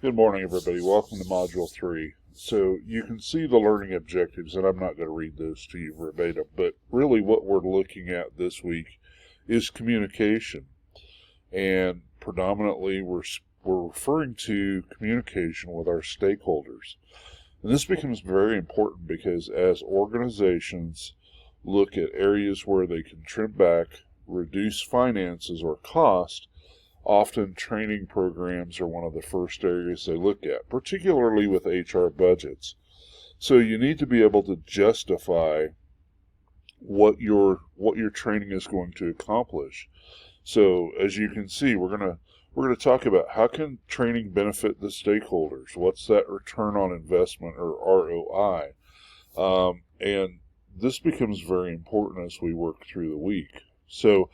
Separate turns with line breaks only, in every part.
Good morning, everybody. Welcome to Module 3. So you can see the learning objectives, and I'm not going to read those to you verbatim, but really what we're looking at this week is communication. And predominantly we're referring to communication with our stakeholders. And this becomes very important because as organizations look at areas where they can trim back, reduce finances or cost, often training programs are one of the first areas they look at, particularly with HR budgets. So you need to be able to justify what your training is going to accomplish. So as you can see, we're gonna talk about how can training benefit the stakeholders. What's that return on investment or ROI? And this becomes very important as we work through the week. So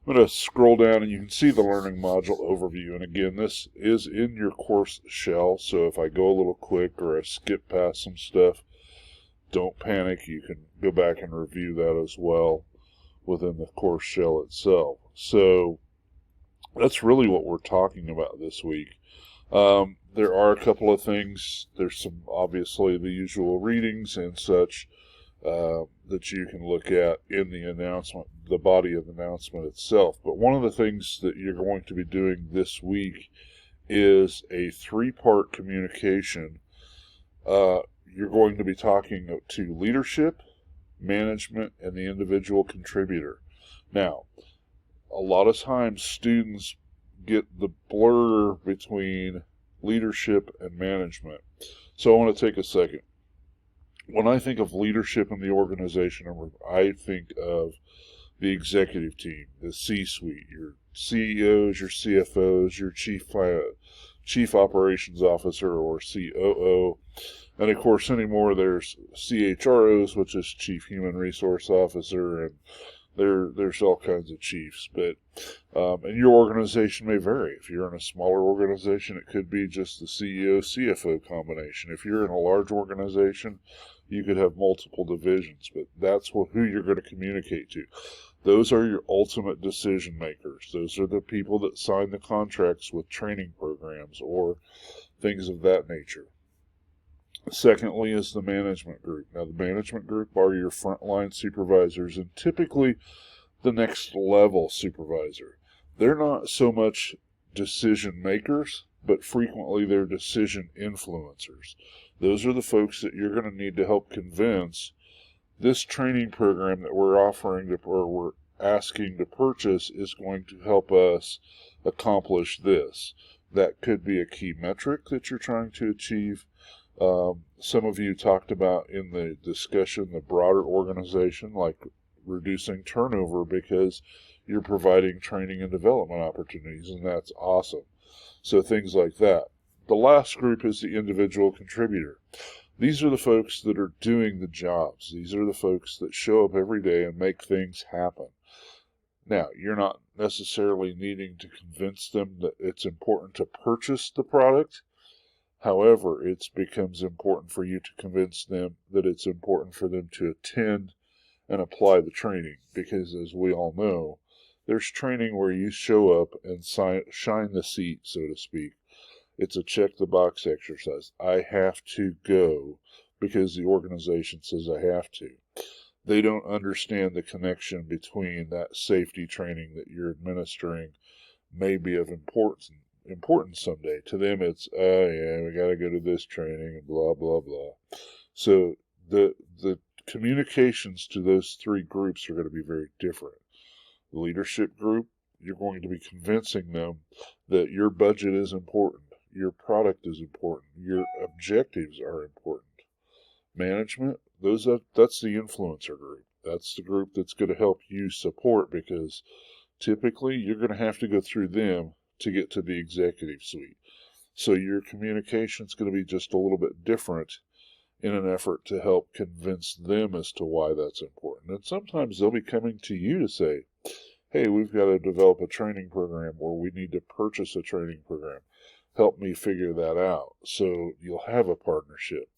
I'm going to scroll down and you can see the learning module overview. And again, this is in your course shell. So if I go a little quick or I skip past some stuff, don't panic. You can go back and review that as well within the course shell itself. So that's really what we're talking about this week. There are a couple of things. There's some, obviously, the usual readings and such that you can look at in the announcement, the body of the announcement itself. But one of the things that you're going to be doing this week is a 3-part communication. You're going to be talking to leadership, management, and the individual contributor. Now, a lot of times students get the blur between leadership and management. So I want to take a second. When I think of leadership in the organization, I think of the executive team, the C-suite, your CEOs, your CFOs, your chief operations officer or COO, and of course anymore there's CHROs, which is chief human resource officer, and there's all kinds of chiefs. But and your organization may vary. If you're in a smaller organization, it could be just the CEO CFO combination. If you're in a large organization, you could have multiple divisions, but that's who you're going to communicate to. Those are your ultimate decision makers. Those are the people that sign the contracts with training programs or things of that nature. Secondly is the management group. Now, the management group are your frontline supervisors and typically the next level supervisor. They're not so much decision makers, but frequently they're decision influencers. Those are the folks that you're going to need to help convince this training program that we're offering or we're asking to purchase is going to help us accomplish this. That could be a key metric that you're trying to achieve. Some of you talked about in the discussion the broader organization, like reducing turnover because you're providing training and development opportunities, and that's awesome. So things like that. The last group is the individual contributor. These are the folks that are doing the jobs. These are the folks that show up every day and make things happen. Now, you're not necessarily needing to convince them that it's important to purchase the product. However, it becomes important for you to convince them that it's important for them to attend and apply the training. Because as we all know, there's training where you show up and shine the seat, so to speak. It's a check-the-box exercise. I have to go because the organization says I have to. They don't understand the connection between that safety training that you're administering may be of importance someday. To them, it's, oh yeah, we got to go to this training and blah, blah, blah. So the communications to those 3 groups are going to be very different. The leadership group, you're going to be convincing them that your budget is important. Your product is important. Your objectives are important. Management, that's the influencer group. That's the group that's going to help you support because typically you're going to have to go through them to get to the executive suite. So your communication is going to be just a little bit different in an effort to help convince them as to why that's important. And sometimes they'll be coming to you to say, hey, we've got to develop a training program or we need to purchase a training program. Help me figure that out. So you'll have a partnership.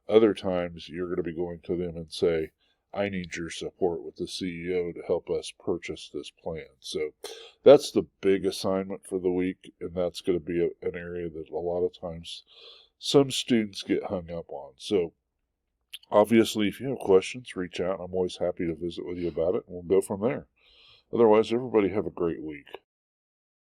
Other times you're going to be going to them and say, I need your support with the CEO to help us purchase this plan. So that's the big assignment for the week, and that's going to be an area that a lot of times some students get hung up on. So obviously, if you have questions, reach out. I'm always happy to visit with you about it, and we'll go from there. Otherwise, everybody have a great week.